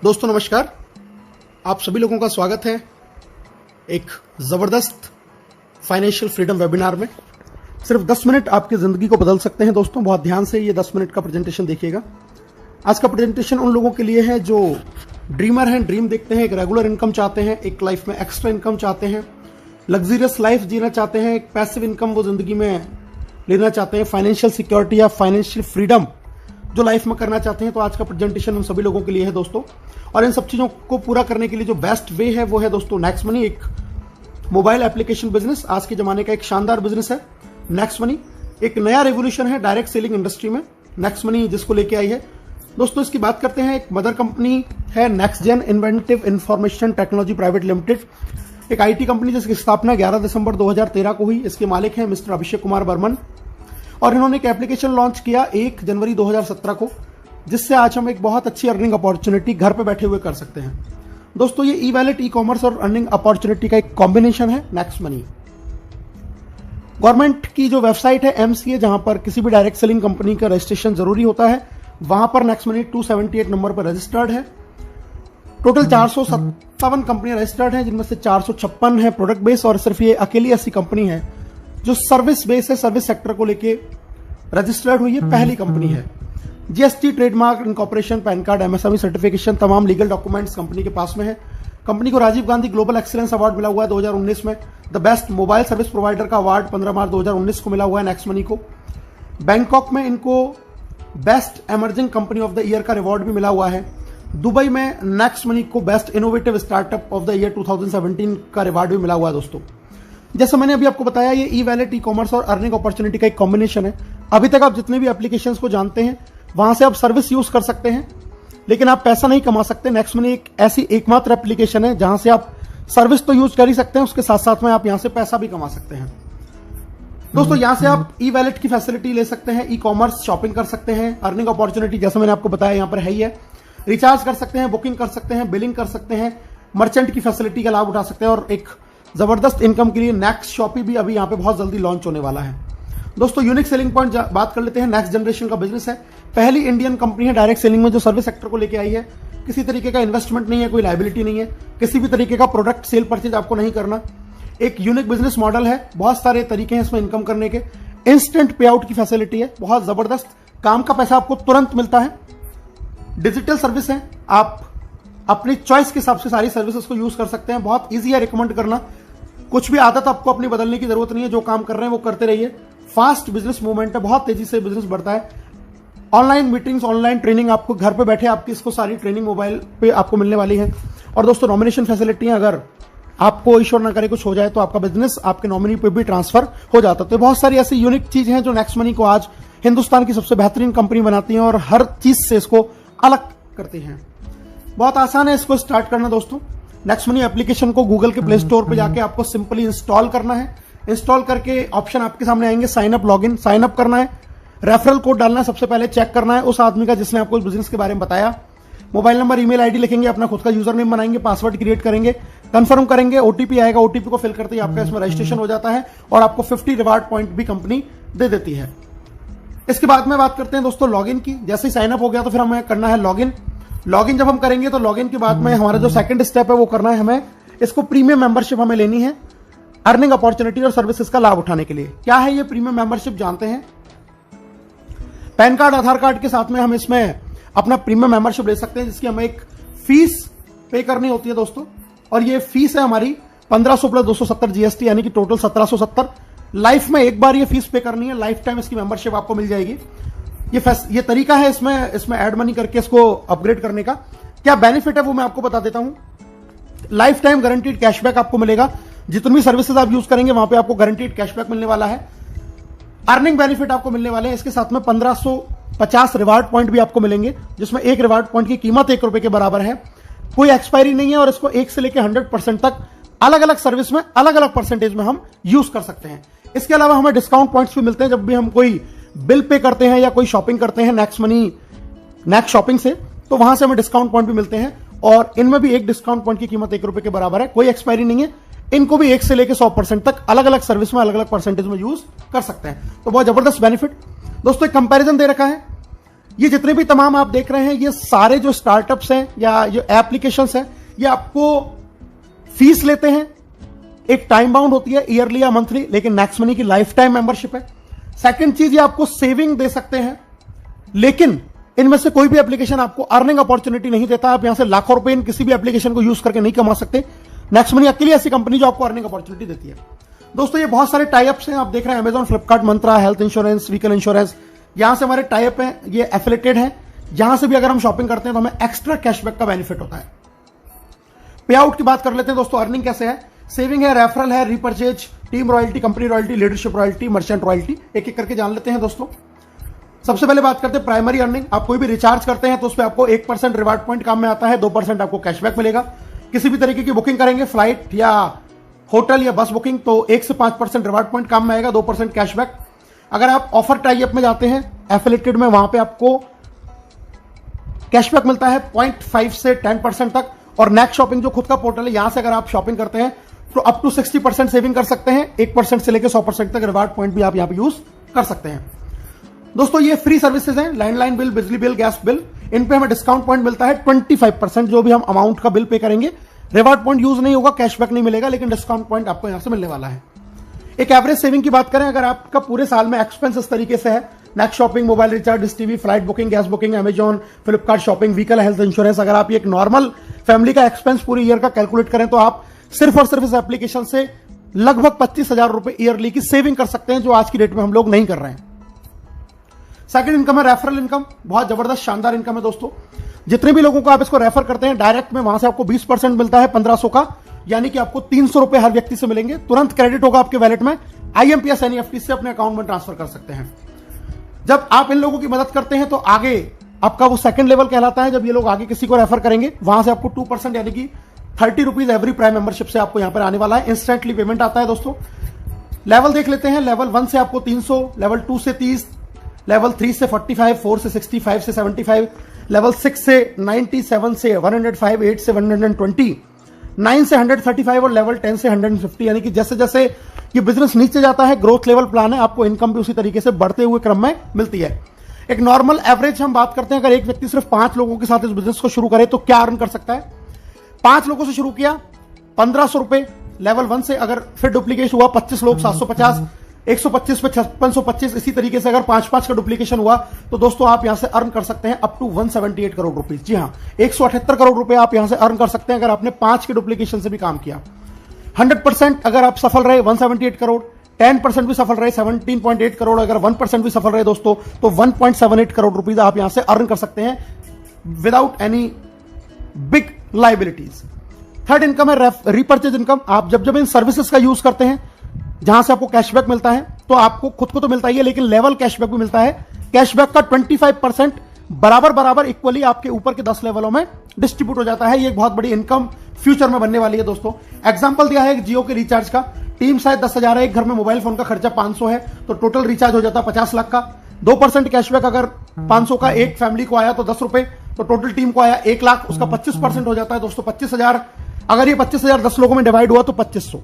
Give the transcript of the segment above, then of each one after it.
दोस्तों नमस्कार, आप सभी लोगों का स्वागत है एक ज़बरदस्त फाइनेंशियल फ्रीडम वेबिनार में। सिर्फ 10 मिनट आपकी ज़िंदगी को बदल सकते हैं। दोस्तों बहुत ध्यान से ये 10 मिनट का प्रेजेंटेशन देखिएगा। आज का प्रेजेंटेशन उन लोगों के लिए है जो ड्रीमर हैं, ड्रीम देखते हैं, एक रेगुलर इनकम चाहते हैं, एक लाइफ में एक्स्ट्रा इनकम चाहते हैं, लग्जरियस लाइफ जीना चाहते हैं, एक पैसिव इनकम वो ज़िंदगी में लेना चाहते हैं, फाइनेंशियल सिक्योरिटी या फाइनेंशियल फ्रीडम जो लाइफ में करना चाहते हैं। तो आज का प्रेजेंटेशन उन सभी लोगों के लिए है दोस्तों। और इन सब चीज़ों को पूरा करने के लिए जो बेस्ट वे है वो है दोस्तों नेक्स्ट मनी, एक मोबाइल एप्लीकेशन बिजनेस। आज के जमाने का एक शानदार बिजनेस है नेक्स्ट मनी। एक नया रेवोल्यूशन है डायरेक्ट सेलिंग इंडस्ट्री में नेक्स्ट मनी जिसको लेके आई है। दोस्तों इसकी बात करते हैं। एक मदर कंपनी है Next Gen Inventive Information Technology Private Limited, एक आईटी कंपनी जिसकी स्थापना 11 दिसंबर 2013 को हुई। इसके मालिक हैं मिस्टर अभिषेक कुमार बर्मन और इन्होंने एक एप्लीकेशन लॉन्च किया 1 जनवरी 2017 को, जिससे आज हम एक बहुत अच्छी अर्निंग अपॉर्चुनिटी घर पे बैठे हुए कर सकते हैं। दोस्तों ये ई वैलेट, ई कॉमर्स और अर्निंग अपॉर्चुनिटी का एक कॉम्बिनेशन है नेक्स्ट मनी। गवर्नमेंट की जो वेबसाइट है एमसीए, जहां पर किसी भी डायरेक्ट सेलिंग कंपनी का रजिस्ट्रेशन जरूरी होता है, वहां पर नेक्स्ट मनी 278 नंबर पर रजिस्टर्ड है। टोटल 457 कंपनियां रजिस्टर्ड हैं, जिनमें से 456 है प्रोडक्ट बेस और सिर्फ ये अकेली ऐसी कंपनी है जो सर्विस बेस है, सर्विस सेक्टर को लेके रजिस्टर्ड हुई है, पहली कंपनी है। GST, trademark, incorporation, PAN card, MSME certification, तमाम लीगल डॉक्यूमेंट्स कंपनी के पास में है। कंपनी को Rajiv Gandhi global excellence award मिला हुआ है 2019 में। The best mobile service provider का अवार्ड 15 मार्च 2019 को मिला हुआ है नेक्स्ट मनी को। बैंकॉक में इनको best emerging company of the year का रिवॉर्ड भी मिला हुआ है। दुबई में नेक्स्ट मनी को best innovative startup of the year 2017 का रिवॉर्ड भी मिला हुआ है। दोस्तों जैसे मैंने अभी आपको बताया, ये ई वैलेट, ई कॉमर्स और अर्निंग अपॉर्चुनिटी का एक कॉम्बिनेशन है। अभी तक आप जितने भी एप्लीकेशंस को जानते हैं वहां से आप सर्विस यूज कर सकते हैं, लेकिन आप पैसा नहीं कमा सकते। नेक्स्ट मनी एक ऐसी एकमात्र एप्लीकेशन है जहां से आप सर्विस तो यूज कर ही सकते हैं, उसके साथ साथ में आप यहां से पैसा भी कमा सकते हैं। दोस्तों यहां से आप ई वैलेट की फैसिलिटी ले सकते हैं, ई कॉमर्स शॉपिंग कर सकते हैं, अर्निंग अपॉर्चुनिटी जैसे मैंने आपको बताया यहां पर है ही है, रिचार्ज कर सकते हैं, बुकिंग कर सकते हैं, बिलिंग कर सकते हैं, मर्चेंट की फैसिलिटी का लाभ उठा सकते हैं और एक जबरदस्त इनकम के लिए नेक्स्ट शॉपी भी अभी यहां पे बहुत जल्दी लॉन्च होने वाला है। दोस्तों यूनिक सेलिंग पॉइंट बात कर लेते हैं। नेक्स्ट जनरेशन का बिजनेस है, पहली इंडियन कंपनी है डायरेक्ट सेलिंग में जो सर्विस सेक्टर को लेके आई है। किसी तरीके का इन्वेस्टमेंट नहीं है, कोई लायबिलिटी नहीं है, किसी भी तरीके का प्रोडक्ट सेल परचेज आपको नहीं करना। एक यूनिक बिजनेस मॉडल है, बहुत सारे तरीके हैं इसमें इनकम करने के। इंस्टेंट पे आउट की फैसिलिटी है, बहुत जबरदस्त, काम का पैसा आपको तुरंत मिलता है। डिजिटल सर्विस है, आप अपनी चॉइस के हिसाब से सारी सर्विसेज को यूज कर सकते हैं। बहुत ईजी है रिकमेंड करना, कुछ भी आदत आपको अपनी बदलने की जरूरत नहीं है, जो काम कर रहे हैं वो करते रहिए। फास्ट बिजनेस मूवमेंट है, बहुत तेजी से बिजनेस बढ़ता है। ऑनलाइन मीटिंग्स, ऑनलाइन ट्रेनिंग, आपको घर पे बैठे आपकी इसको सारी ट्रेनिंग मोबाइल पे आपको मिलने वाली है। और दोस्तों नॉमिनेशन फैसिलिटी है, अगर आपको ईश्वर ना करे कुछ हो जाए तो आपका बिजनेस आपके नॉमिनी पे भी ट्रांसफर हो जाता है। तो बहुत सारी ऐसी यूनिक चीजें हैं जो नेक्स्ट मनी को आज हिंदुस्तान की सबसे बेहतरीन कंपनी बनाती हैं और हर चीज से इसको अलग करती हैं। बहुत आसान है इसको स्टार्ट करना। दोस्तों नेक्स्ट मनी एप्लीकेशन को गूगल के प्ले स्टोर पे जाके आपको सिंपली इंस्टॉल करना है। इंस्टॉल करके ऑप्शन आपके सामने आएंगे, sign up, login. Sign up करना है, रेफरल कोड डालना है, सबसे पहले चेक करना है उस आदमी का जिसने आपको इस बिजनेस के बारे में बताया। मोबाइल नंबर, ईमेल आईडी लिखेंगे, अपना खुद का यूजर नेम बनाएंगे, पासवर्ड क्रिएट करेंगे, कंफर्म करेंगे, ओटीपी आएगा, ओटीपी को फिल करते ही आपका इसमें रजिस्ट्रेशन हो जाता है और आपको 50 रिवार्ड पॉइंट भी कंपनी दे देती है। इसके बाद में बात करते हैं दोस्तों लॉगिन की। जैसे ही साइन अप हो गया तो फिर हमें करना है लॉगिन। लॉगिन जब हम करेंगे तो लॉगिन के बाद में हमारा जो सेकंड स्टेप है वो करना है हमें, इसको प्रीमियम मेंबरशिप हमें लेनी है अर्निंग अपॉर्चुनिटी और सर्विसेज का लाभ उठाने के लिए। क्या है ये प्रीमियम मेंबरशिप जानते हैं। पैन कार्ड, आधार कार्ड के साथ में हम इसमें अपना प्रीमियम मेंबरशिप ले सकते हैं, जिसकी हमें एक फीस पे करनी होती है दोस्तों। और ये फीस है हमारी 1500 प्लस 270 जीएसटी, यानी कि टोटल 1770। लाइफ में एक बार ये फीस पे करनी है, लाइफ टाइम इसकी मेंबरशिप आपको मिल जाएगी। ये तरीका है इसमें ऐड मनी करके इसको अपग्रेड करने का। क्या बेनिफिट है वो मैं आपको बता देता हूं। लाइफ टाइम गारंटीड कैशबैक आपको मिलेगा, जितनी भी सर्विसेज आप यूज करेंगे वहां पे आपको गारंटीड कैशबैक मिलने वाला है। अर्निंग बेनिफिट आपको मिलने वाले हैं। इसके साथ में 1550 रिवार्ड पॉइंट भी आपको मिलेंगे, जिसमें एक रिवार्ड पॉइंट की कीमत ₹1 के बराबर है। कोई एक्सपायरी नहीं है और इसको 1 से लेकर 100% तक अलग अलग सर्विस में अलग अलग परसेंटेज में हम यूज कर सकते हैं। इसके अलावा हमें डिस्काउंट पॉइंट्स भी मिलते हैं जब भी हम कोई बिल पे करते हैं या कोई शॉपिंग करते हैं नेक्स्ट मनी, नेक्स्ट शॉपिंग से, तो वहां से हमें डिस्काउंट पॉइंट भी मिलते हैं। और इनमें भी एक डिस्काउंट पॉइंट की कीमत ₹1 के बराबर है, कोई एक्सपायरी नहीं है। इनको भी 1 से लेकर 100% तक अलग अलग सर्विस में अलग अलग परसेंटेज में यूज कर सकते हैं। तो बहुत जबरदस्त बेनिफिट। दोस्तों एक कंपैरिजन दे रखा है ये जितने भी तमाम आप देख रहे हैं, ये सारे जो स्टार्टअप्स हैं या जो एप्लीकेशंस हैं, ये आपको फीस लेते हैं। एक टाइम बाउंड होती है, ईयरली या मंथली, लेकिन नेक्स्ट मनी की लाइफ टाइम मेंबरशिप है। सेकंड चीज, ये आपको सेविंग दे सकते हैं, लेकिन इनमें से कोई भी एप्लीकेशन आपको अर्निंग अपॉर्चुनिटी नहीं देता। आप यहां से लाखों रुपए इन किसी भी एप्लीकेशन को यूज करके नहीं कमा सकते। नेक्स्ट मनी अकेली ऐसी कंपनी जो आपको अर्निंग अपॉर्चुनिटी देती है। दोस्तों, ये बहुत सारे टाइप्स हैं, आप देख रहे हैं अमेजॉन, फ्लिपकार्ट, मंत्रा, हेल्थ इंश्योरेंस, व्हीकल इंश्योरेंस, यहां से हमारे टाइप हैं, ये एफिलेटेड है। यहां से भी अगर हम शॉपिंग करते हैं तो हमें एक्स्ट्रा कैशबैक का बेनिफिट होता है। पे आउट की बात कर लेते हैं दोस्तों। अर्निंग कैसे है? सेविंग है, रेफरल है, repurchase, team royalty, company royalty, leadership royalty, merchant royalty. एक एक करके जान लेते हैं दोस्तों। सबसे पहले बात करते हैं प्राइमरी अर्निंग। आप कोई भी रिचार्ज करते हैं तो उस पर आपको 1% रिवार्ड पॉइंट काम में आता है, 2% आपको कैशबैक मिलेगा। किसी भी तरीके की बुकिंग करेंगे, फ्लाइट या होटल या बस बुकिंग, तो 1 से 5% रिवार्ड पॉइंट काम में आएगा, 2% कैशबैक। अगर आप ऑफर टाई अप में जाते हैं एफिलेटेड में, वहां पे आपको कैशबैक मिलता है 0.5 से 10% तक। और नेक्स्ट शॉपिंग जो खुद का पोर्टल है, यहां से अगर आप शॉपिंग करते हैं तो अप टू 60% सेविंग कर सकते हैं। 1% से लेकर 100% तक रिवार्ड पॉइंट भी आप यहां पे यूज कर सकते हैं। दोस्तों, ये फ्री सर्विसेज हैं, लैंडलाइन बिल, बिजली बिल, गैस बिल, इन पे हमें डिस्काउंट पॉइंट मिलता है 25%। जो भी हम अमाउंट का बिल पे करेंगे, रिवार्ड पॉइंट यूज नहीं होगा, कैशबैक नहीं मिलेगा, लेकिन डिस्काउंट पॉइंट आपको यहां से मिलने वाला है। एक एवरेज सेविंग की बात करें, अगर आपका पूरे साल में एक्सपेंस इस तरीके से है, next shopping, mobile recharge, dish TV, flight booking, gas booking, Amazon, Flipkart shopping, vehicle, health insurance, अगर आप एक नॉर्मल फैमिली का एक्सपेंस पूरी ईयर का कैलकुलेट करें तो आप सिर्फ और सिर्फ इस एप्लीकेशन से लगभग 25,000 रुपए ईयरली की सेविंग कर सकते हैं, जो आज की डेट में हम लोग नहीं कर रहे हैं। सेकंड इनकम है रेफरल इनकम। बहुत जबरदस्त शानदार इनकम है दोस्तों। जितने भी लोगों को आप इसको रेफर करते हैं डायरेक्ट में, वहां से आपको 20% मिलता है 1500 का, यानी कि आपको 300 रुपए हर व्यक्ति से मिलेंगे। तुरंत क्रेडिट होगा आपके वैलेट में, IMPS NEFT से अपने अकाउंट में ट्रांसफर कर सकते हैं। जब आप इन लोगों की मदद करते हैं तो आगे आपका वो सेकंड लेवल कहलाता है। जब ये लोग आगे किसी को रेफर करेंगे, वहां से आपको 2% यानी कि 30 रुपीज एवरी प्राइम मेंबरशिप से आपको यहां पर आने वाला है। इंस्टेंटली पेमेंट आता है दोस्तों। लेवल देख लेते हैं। लेवल 1 से आपको 300, लेवल 2 से 30, लेवल 3 से 45, 4 से 60, 5 से 75, लेवल 6 से 90, 7 से 105, 8 से 120, 9 से 135 और लेवल 10 से 150। यानी कि जैसे जैसे ये बिजनेस नीचे जाता है, ग्रोथ लेवल प्लान है, आपको इनकम भी उसी तरीके से बढ़ते हुए क्रम में मिलती है। एक नॉर्मल एवरेज हम बात करते हैं, अगर एक व्यक्ति सिर्फ 5 लोगों के साथ इस बिजनेस को शुरू करे तो क्या अर्न कर सकता है? 5 लोगों से शुरू किया, 1500 रुपए लेवल 1 से, अगर फिर डुप्लीकेशन हुआ 25 लोग 750, 125 पे 5625, इसी तरीके से अगर 5-5 का डुप्लीकेशन हुआ तो दोस्तों आप यहां से अर्न कर सकते हैं अप टू 178 करोड़ रुपीज। जी हां, 178 करोड़ रुपए आप यहां से अर्न कर सकते हैं अगर आपने 5 के डुप्लीकेशन से भी काम किया। 100% अगर आप सफल रहे 178 करोड़, 10% भी सफल रहे 17.8 करोड़, अगर 1% भी सफल रहे दोस्तों तो 1.78 करोड़ रुपीज आप यहां से अर्न कर सकते हैं without any big liabilities. Third income है रिपर्चेज इनकम। आप जब इन सर्विसेज का यूज करते हैं, जहां से आपको कैशबैक मिलता है, तो आपको खुद को तो मिलता ही है, लेकिन लेवल कैशबैक भी मिलता है। कैशबैक का 25% बराबर इक्वली आपके ऊपर के 10 लेवलों में डिस्ट्रीब्यूट हो जाता है। ये एक बहुत बड़ी इनकम फ्यूचर में बनने वाली है दोस्तों। एग्जांपल दिया है एक जियो के रिचार्ज का। टीम शायद 10,000 है, एक घर में मोबाइल फोन का खर्चा 500 है, तो टोटल रिचार्ज हो जाता है 50 लाख का। 2% कैशबैक अगर 500 का एक फैमिली को आया तो 10 रुपए, तो टोटल टीम को आया 1 लाख, उसका 25% हो जाता है दोस्तों 25,000। अगर ये 25,000 10 लोगों में डिवाइड हुआ तो 2500।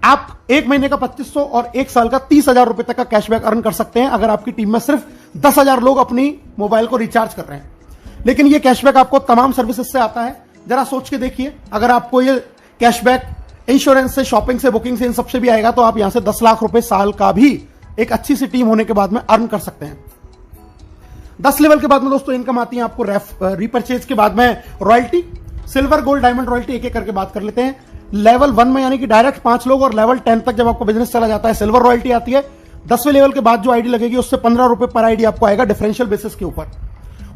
आप एक महीने का 2500 और एक साल का 30,000 रुपए तक का कैशबैक अर्न कर सकते हैं अगर आपकी टीम में सिर्फ 10,000 लोग अपनी मोबाइल को रिचार्ज कर रहे हैं। लेकिन ये कैशबैक आपको तमाम सर्विसेज से आता है। जरा सोच के देखिए, अगर आपको ये कैशबैक इंश्योरेंस से, शॉपिंग से, बुकिंग से, इन सबसे भी आएगा तो आप यहां से 10 लाख रुपए साल का भी एक अच्छी सी टीम होने के बाद में अर्न कर सकते हैं। 10 लेवल के बाद में दोस्तों इनकम आती है आपको रिपर्चेज के बाद में royalty, silver, gold, diamond royalty. एक एक करके बात कर लेते हैं। लेवल 1 में यानी कि डायरेक्ट 5 लोग, और लेवल 10 तक जब आपको बिजनेस चला जाता है सिल्वर रॉयल्टी आती है। 10वें लेवल के बाद जो आईडी लगेगी उससे 15 रुपए पर आईडी आपको आएगा डिफरेंशियल बेसिस के ऊपर।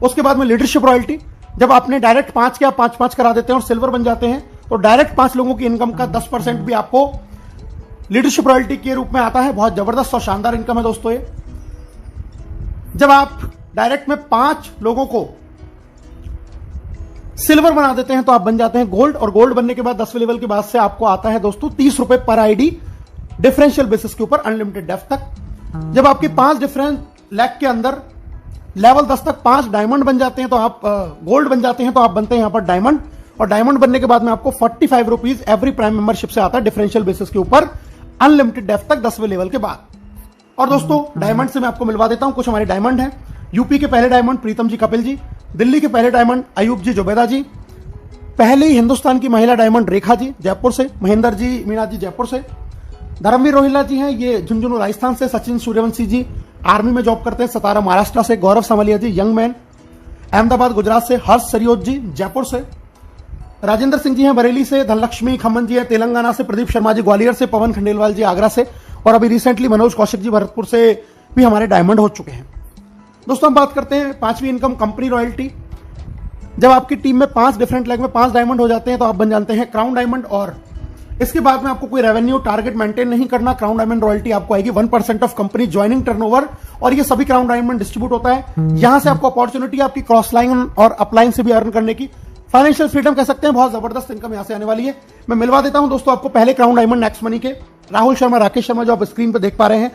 उसके बाद में लीडरशिप रॉयल्टी, जब आपने डायरेक्ट 5 के आप 5-5 करा देते हैं और सिल्वर बन जाते हैं तो डायरेक्ट 5 लोगों की इनकम का 10% भी आपको लीडरशिप रॉयल्टी के रूप में आता है। बहुत जबरदस्त और शानदार इनकम है दोस्तों ये। जब आप डायरेक्ट में 5 लोगों को सिल्वर बना देते हैं तो आप बन जाते हैं गोल्ड, और गोल्ड बनने के बाद 10वें लेवल के बाद से आपको आता है दोस्तों 30 रुपए पर आईडी डिफरेंशियल बेसिस के ऊपर अनलिमिटेड डेप्थ तक। जब आपके 5 डिफरेंट लैक के अंदर लेवल 10 तक 5 डायमंड बन जाते हैं तो आप गोल्ड बन जाते हैं तो आप बनते हैं यहां पर डायमंड, और डायमंड बनने के बाद में आपको 45 रुपीज एवरी प्राइम मेंबरशिप से आता है डिफरेंशियल बेसिस के ऊपर अनलिमिटेड डेप्थ तक 10वें लेवल के बाद। और दोस्तों डायमंड से मैं आपको मिलवा देता हूं कुछ हमारे डायमंड हैं। यूपी के पहले डायमंड प्रीतम जी कपिल जी, दिल्ली के पहले डायमंड अयूब जी जुबैदा जी, पहले ही हिंदुस्तान की महिला डायमंड रेखा जी जयपुर से, महेंद्र जी मीणा जी जयपुर से, धर्मवीर रोहिल्ला जी हैं ये झुंझुनू राजस्थान से, सचिन सूर्यवंशी जी आर्मी में जॉब करते हैं सतारा महाराष्ट्र से, गौरव समलिया जी यंग मैन अहमदाबाद गुजरात से, हर्ष सरियोत जी जयपुर से, राजेंद्र सिंह जी हैं बरेली से, धनलक्ष्मी खम्मन जी हैं तेलंगाना से, प्रदीप शर्मा जी ग्वालियर से, पवन खंडेलवाल जी आगरा से, और अभी रिसेंटली मनोज कौशिक जी भरतपुर से भी हमारे डायमंड हो चुके हैं। दोस्तों हम बात करते हैं पांचवी इनकम कंपनी रॉयल्टी। जब आपकी टीम में 5 डिफरेंट लेग में 5 डायमंड हो जाते हैं तो आप बन जाते हैं क्राउन डायमंड, और इसके बाद में आपको कोई रेवेन्यू टारगेट मेंटेन नहीं करना। क्राउन डायमंड रॉयल्टी आपको आएगी 1% ऑफ कंपनी ज्वाइनिंग टर्नओवर, और ये सभी क्राउन डायमंड डिस्ट्रीब्यूट होता है। यहां से आपको अपॉर्चुनिटी आपकी क्रॉस लाइन और अपलाइन से भी अर्न करने की, फाइनेंशियल फ्रीडम कह सकते हैं, बहुत जबरदस्त इनकम यहां से आने वाली है। मैं मिलवा देता हूं दोस्तों आपको पहले क्राउन डायमंड नेक्स्ट मनी के राहुल शर्मा, राकेश शर्मा जो आप स्क्रीन पर देख पा रहे हैं।